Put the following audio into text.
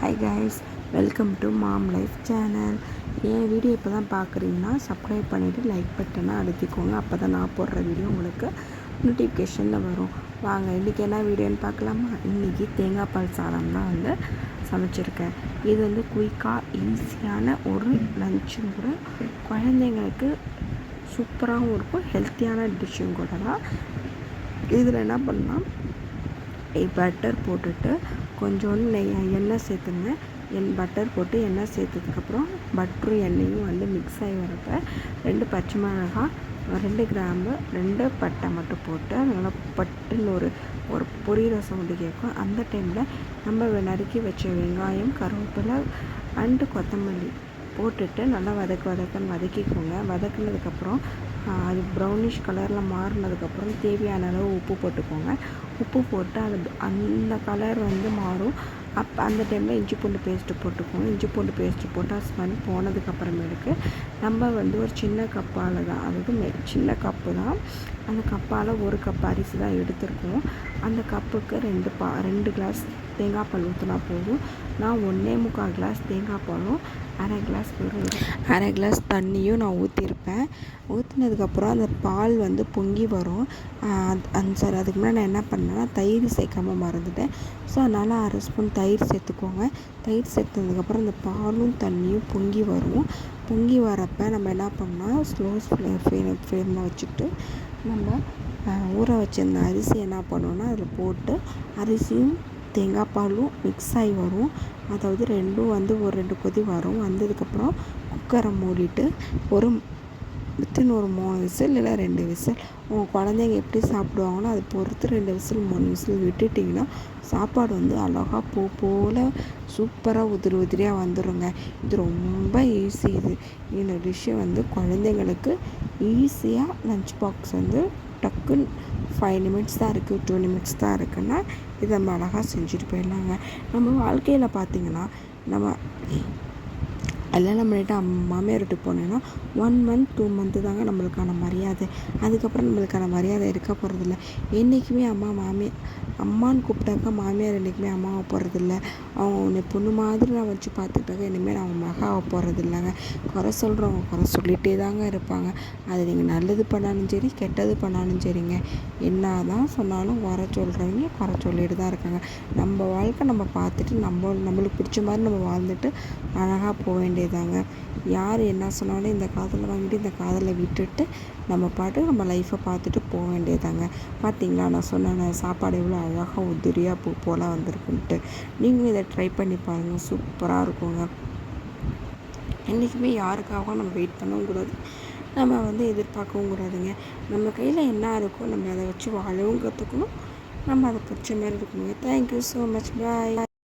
Hi guys, welcome to mom life channel. என் video இப்போ தான் பார்க்குறீங்கன்னா சப்ஸ்கிரைப் பண்ணிவிட்டு லைக் பட்டனை அழுத்திக்கோங்க. அப்போ தான் நான் போடுற வீடியோ உங்களுக்கு நோட்டிஃபிகேஷனில் வரும். வாங்க இன்றைக்கி என்ன வீடியோன்னு பார்க்கலாமா? இன்றைக்கி தேங்காய் பால் சாதம் தான் சமைச்சிருக்கேன். இது குயிக்காக ஈஸியான ஒரு லஞ்சும் கூட, குழந்தைங்களுக்கு சூப்பராகவும் இருக்கும், ஹெல்த்தியான டிஷ்ஷும் கூட தான். இதில் என்ன பண்ணால் பட்டர் போட்டுட்டு கொஞ்சோண்டு எண்ணெய் சேர்த்துங்க. பட்டர் போட்டு எண்ணெய் சேர்த்ததுக்கப்புறம் பட்டரும் எண்ணெயும் மிக்ஸ் ஆகி வரப்போ 2 பச்சை மிளகாய், 2 கிராம்பு, 2 பட்டை மட்டும் போட்டு நல்லா பட்டுன்னு ஒரு பொரியிற சவுண்டு கேட்கும். அந்த டைமில் நம்ம நறுக்கி வச்ச வெங்காயம், கருவேப்பிலை அண்டு கொத்தமல்லி போட்டுட்டு நல்லா வதக்கன்னு வதக்கிக்கோங்க. வதக்குனதுக்கப்புறம் அது ப்ரௌனிஷ் கலரில் மாறினதுக்கப்புறம் தேவையான அளவு உப்பு போட்டுக்கோங்க. உப்பு போட்டு அந்த கலர் மாறும். அந்த டைமில் இஞ்சி பூண்டு பேஸ்ட்டு போட்டுக்கோங்க. இஞ்சி பூண்டு பேஸ்ட்டு போட்டால் ஸ்மெல் போனதுக்கப்புறமேலுக்கு நம்ம ஒரு சின்ன கப்பால் தான், அதாவது சின்ன கப்பு தான், அந்த கப்பால் 1 கப் அரிசி தான் எடுத்துருக்கோம். அந்த கப்புக்கு 2 கிளாஸ் தேங்காய் பால் ஊற்றினா போதும். நான் 1.25 கிளாஸ் தேங்காய் பாலும் 1/2 கிளாஸ் தண்ணியும் நான் ஊற்றிருப்பேன். ஊற்றினதுக்கப்புறம் அந்த பால் பொங்கி வரும். அதுக்கு முன்னாடி நான் என்ன பண்ணேன்னா தயிர் சேர்க்காம மறந்துட்டேன். ஸோ அதனால் 1/2 ஸ்பூன் தயிர் சேர்த்துக்கோங்க. தயிர் சேர்த்ததுக்கப்புறம் அந்த பாலும் தண்ணியும் பொங்கி வரும். பொங்கி வரப்போ நம்ம என்ன பண்ணால் ஸ்லோ ஃப்ளேமில் வச்சுட்டு நம்ம ஊற வச்சிருந்த அரிசி என்ன பண்ணோன்னா அதில் போட்டு அரிசியும் தேங்காய் பாலும் மிக்ஸ் ஆகி வரும். அதாவது ரெண்டும் ஒரு 2 கொதி வரும். வந்ததுக்கப்புறம் குக்கரை மூடிட்டு வித்தின் ஒரு 3 விசில் இல்லை 2 விசில், உங்கள் குழந்தைங்க எப்படி சாப்பிடுவாங்களோ அதை பொறுத்து 2 விசில் 3 விசில் விட்டுட்டிங்கன்னா சாப்பாடு அழகாக பூ போல் சூப்பராக உதிரியாக வந்துடுங்க. இது ரொம்ப ஈஸி. இந்த டிஷ்ஷு குழந்தைங்களுக்கு ஈஸியாக லஞ்ச் பாக்ஸ் டக்குன்னு 5 நிமிட்ஸ் தான் இருக்குது, 2 நிமிட்ஸ் தான் இருக்குன்னா இதை நம்ம அழகாக செஞ்சுட்டு போயிடலாங்க. நம்ம வாழ்க்கையில் பார்த்திங்கன்னா நம்ம கல்யாணம் பண்ணிவிட்டு மாமியார் வீட்டுக்கு போனோன்னா 1 மந்த் 2 மந்த்து தாங்க நம்மளுக்கான மரியாதை. அதுக்கப்புறம் நம்மளுக்கான மரியாதை இருக்க போகிறதில்ல. என்றைக்குமே அம்மான்னு கூப்பிட்டாக்கா மாமியார் என்றைக்குமே அம்மாவை போகிறதில்ல. அவங்க உன்னை பொண்ணு மாதிரி நான் வச்சு பார்த்துக்கிட்டாக்க இனிமேல் அவங்க மகாவை போகிறதில்லங்க. குறை சொல்கிறவங்க குறை சொல்லிகிட்டே தாங்க இருப்பாங்க. அது நீங்கள் நல்லது பண்ணாலும் சரி, கெட்டது பண்ணாலும் சரிங்க. என்ன தான் சொன்னாலும் குறை சொல்கிறவங்க குறை சொல்லிட்டு தான் இருக்காங்க. நம்ம வாழ்க்கை நம்ம பார்த்துட்டு நம்மளுக்கு பிடிச்ச மாதிரி நம்ம வாழ்ந்துட்டு அழகாக போக வேண்டியதாங்க. யார் என்ன சொன்னாலும் இந்த காதில் வாங்கிட்டு இந்த காதில் விட்டுட்டு நம்ம பாட்டுக்கு நம்ம லைஃப்பை பார்த்துட்டு போக வேண்டியதாங்க. பார்த்திங்களா, நான் சொன்னேன் சாப்பாடு எவ்வளோ அழகாக உதிரியாக பூ போல் வந்திருக்குன்ட்டு. நீங்களும் இதை ட்ரை பண்ணி பாருங்கள், சூப்பராக இருக்குங்க. என்றைக்குமே யாருக்காகவும் நம்ம வெயிட் பண்ணவும் கூடாது, நம்ம எதிர்பார்க்கவும் கூடாதுங்க. நம்ம கையில் என்ன இருக்கோ நம்ம அதை வச்சு வாழவும் கற்றுக்கணும். நம்ம அதை பிடிச்ச மாதிரி இருக்கணுங்க. Thank you so much. பாய்.